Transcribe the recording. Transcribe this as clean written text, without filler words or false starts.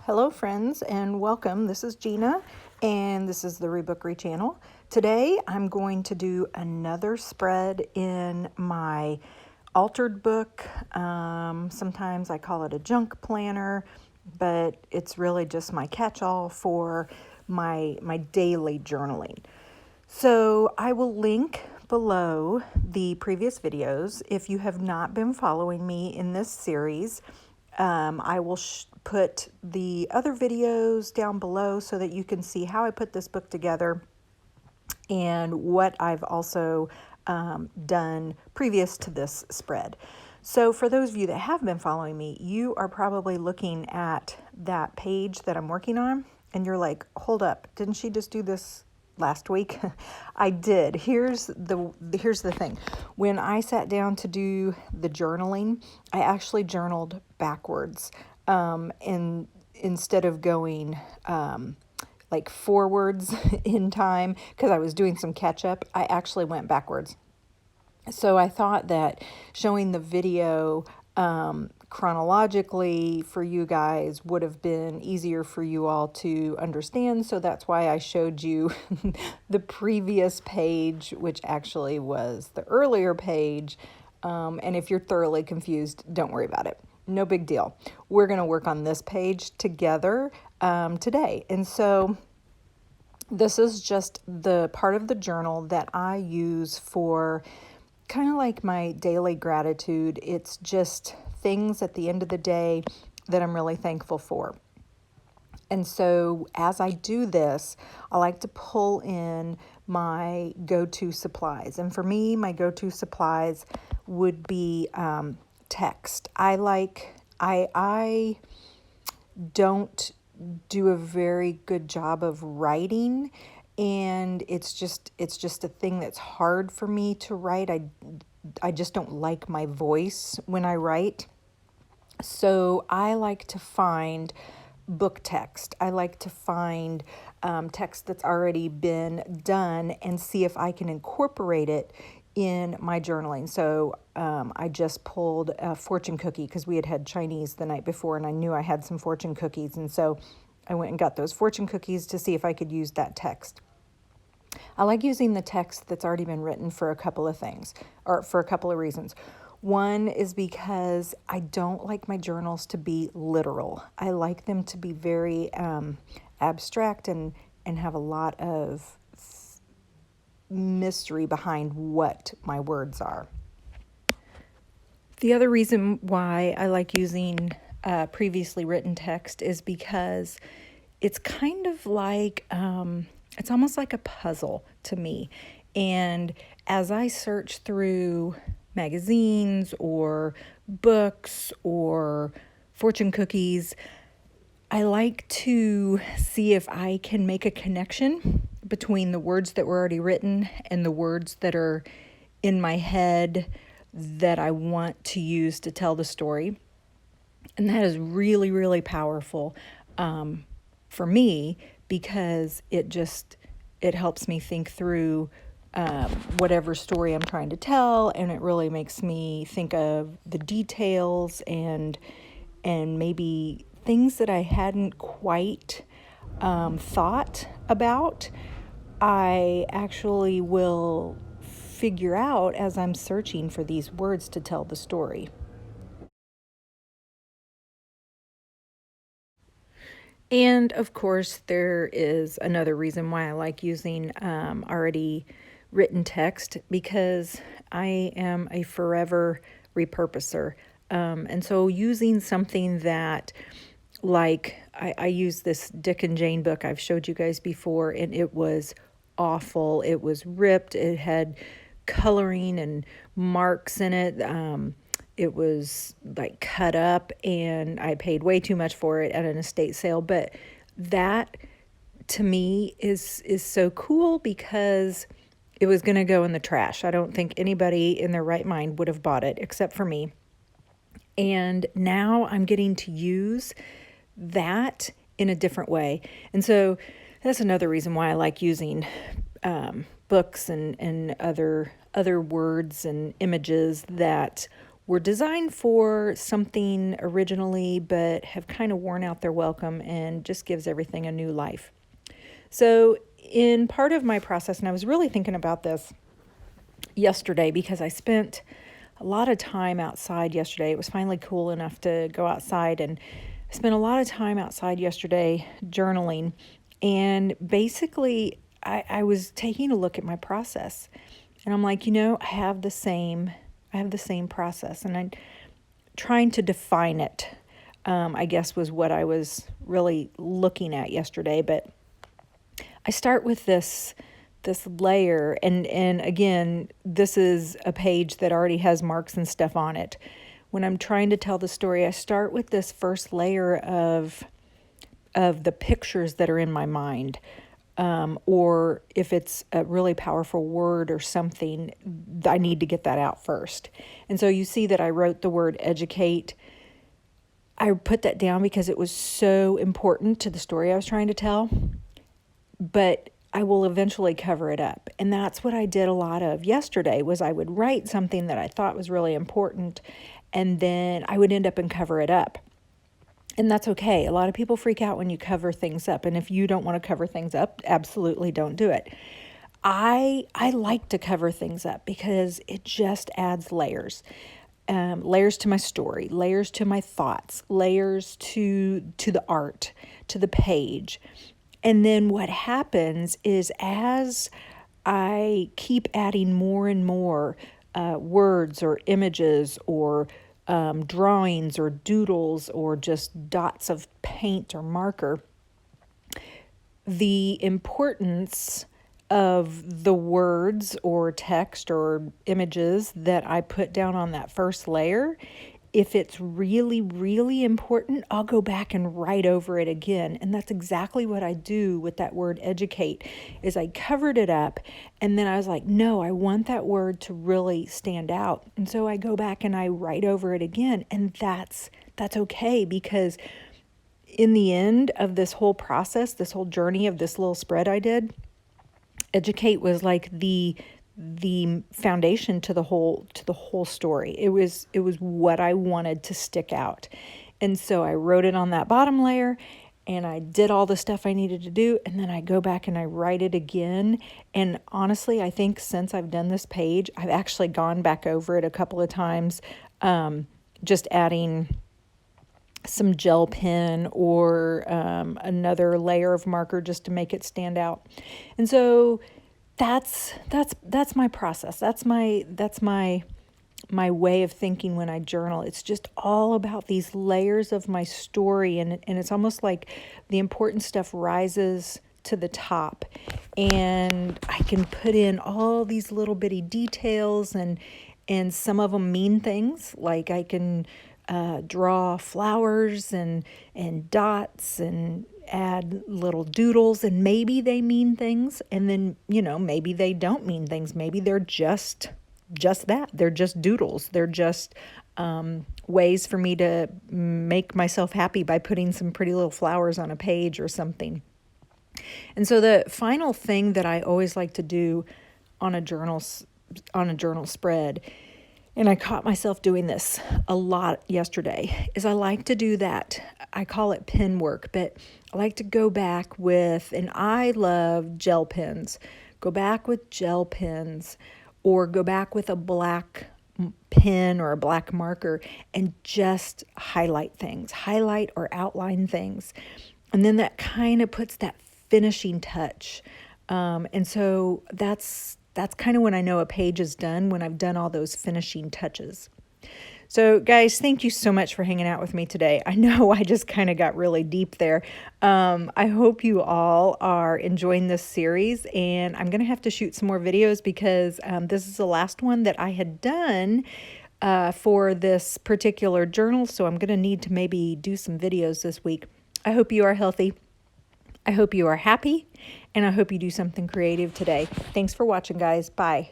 Hello friends and welcome. This is Gina and this is the TheReBookery channel. Today I'm going to do another spread in my altered book. Sometimes I call it a junk planner, but it's really just my catch-all for my daily journaling. So I will link below the previous videos. If you have not been following me in this series, I will put the other videos down below so that you can see how I put this book together and what I've also done previous to this spread. So for those of you that have been following me, you are probably looking at that page that I'm working on and you're like, hold up, didn't she just do this last week? I did. Here's the thing. When I sat down to do the journaling, I actually journaled backwards, and instead of going like forwards in time because I was doing some catch up, I actually went backwards. So I thought that showing the video chronologically for you guys would have been easier for you all to understand. So that's why I showed you the previous page, which actually was the earlier page. And if you're thoroughly confused, don't worry about it. No big deal. We're going to work on this page together today. And so this is just the part of the journal that I use for kind of like my daily gratitude. It's just things at the end of the day that I'm really thankful for. And so as I do this, I like to pull in my go-to supplies. And for me, my go-to supplies would be text. I don't do a very good job of writing, and it's just a thing that's hard for me to write. I just don't like my voice when I write. So I like to find book text. I like to find text that's already been done and see if I can incorporate it in my journaling. So I just pulled a fortune cookie because we had Chinese the night before and I knew I had some fortune cookies. And so I went and got those fortune cookies to see if I could use that text. I like using the text that's already been written for a couple of things, or for a couple of reasons. One is because I don't like my journals to be literal. I like them to be very abstract and have a lot of mystery behind what my words are. The other reason why I like using previously written text is because it's kind of like, it's almost like a puzzle to me. And as I search through magazines or books or fortune cookies, I like to see if I can make a connection between the words that were already written and the words that are in my head that I want to use to tell the story. And that is really, really powerful for me because it helps me think through whatever story I'm trying to tell, and it really makes me think of the details and maybe things that I hadn't quite thought about. I actually will figure out as I'm searching for these words to tell the story. And of course, there is another reason why I like using already written text, because I am a forever repurposer. And so using something that, like, I use this Dick and Jane book I've showed you guys before, and it was awful. It was ripped. It had coloring and marks in it. It was like cut up, and I paid way too much for it at an estate sale. But that to me is so cool because it was going to go in the trash. I don't think anybody in their right mind would have bought it except for me. And now I'm getting to use that in a different way. And so that's another reason why I like using books and other words and images that were designed for something originally, but have kind of worn out their welcome and just gives everything a new life. So in part of my process, and I was really thinking about this yesterday because I spent a lot of time outside yesterday. It was finally cool enough to go outside, and I spent a lot of time outside yesterday journaling. And basically, I was taking a look at my process, and I'm like, I have the same process, and I'm trying to define it. I guess was what I was really looking at yesterday. But I start with this layer, and again, this is a page that already has marks and stuff on it. When I'm trying to tell the story, I start with this first layer of the pictures that are in my mind. Or if it's a really powerful word or something, I need to get that out first. And so you see that I wrote the word educate. I put that down because it was so important to the story I was trying to tell, but I will eventually cover it up. And that's what I did a lot of yesterday, was I would write something that I thought was really important, and then I would end up and cover it up. And that's okay. A lot of people freak out when you cover things up. And if you don't want to cover things up, absolutely don't do it. I like to cover things up because it just adds layers. Layers to my story, layers to my thoughts, layers to the art, to the page. And then what happens is, as I keep adding more and more words or images or drawings or doodles or just dots of paint or marker, the importance of the words or text or images that I put down on that first layer, if it's really, really important, I'll go back and write over it again. And that's exactly what I do with that word educate, is I covered it up, and then I was like, no, I want that word to really stand out. And so I go back and I write over it again. And that's okay, because in the end of this whole process, this whole journey of this little spread I did, educate was like the foundation to the whole story. It was what I wanted to stick out. And so I wrote it on that bottom layer, and I did all the stuff I needed to do, and then I go back and I write it again. And honestly, I think since I've done this page, I've actually gone back over it a couple of times, just adding some gel pen or another layer of marker just to make it stand out. And so that's my process. That's my way of thinking when I journal. It's just all about these layers of my story, and it's almost like the important stuff rises to the top, and I can put in all these little bitty details, and some of them mean things, like I can draw flowers and dots and add little doodles, and maybe they mean things, and then maybe they don't mean things. Maybe they're just that. They're just doodles. They're just ways for me to make myself happy by putting some pretty little flowers on a page or something. And so the final thing that I always like to do on a journal spread, and I caught myself doing this a lot yesterday, is I like to do that. I call it pen work, but I like to go back with, and I love gel pens, go back with gel pens, or go back with a black pen or a black marker and just highlight or outline things. And then that kind of puts that finishing touch. And so that's kind of when I know a page is done, when I've done all those finishing touches. So guys, thank you so much for hanging out with me today. I know I just kind of got really deep there. I hope you all are enjoying this series, and I'm going to have to shoot some more videos because this is the last one that I had done for this particular journal. So I'm going to need to maybe do some videos this week. I hope you are healthy. I hope you are happy, and I hope you do something creative today. Thanks for watching, guys. Bye.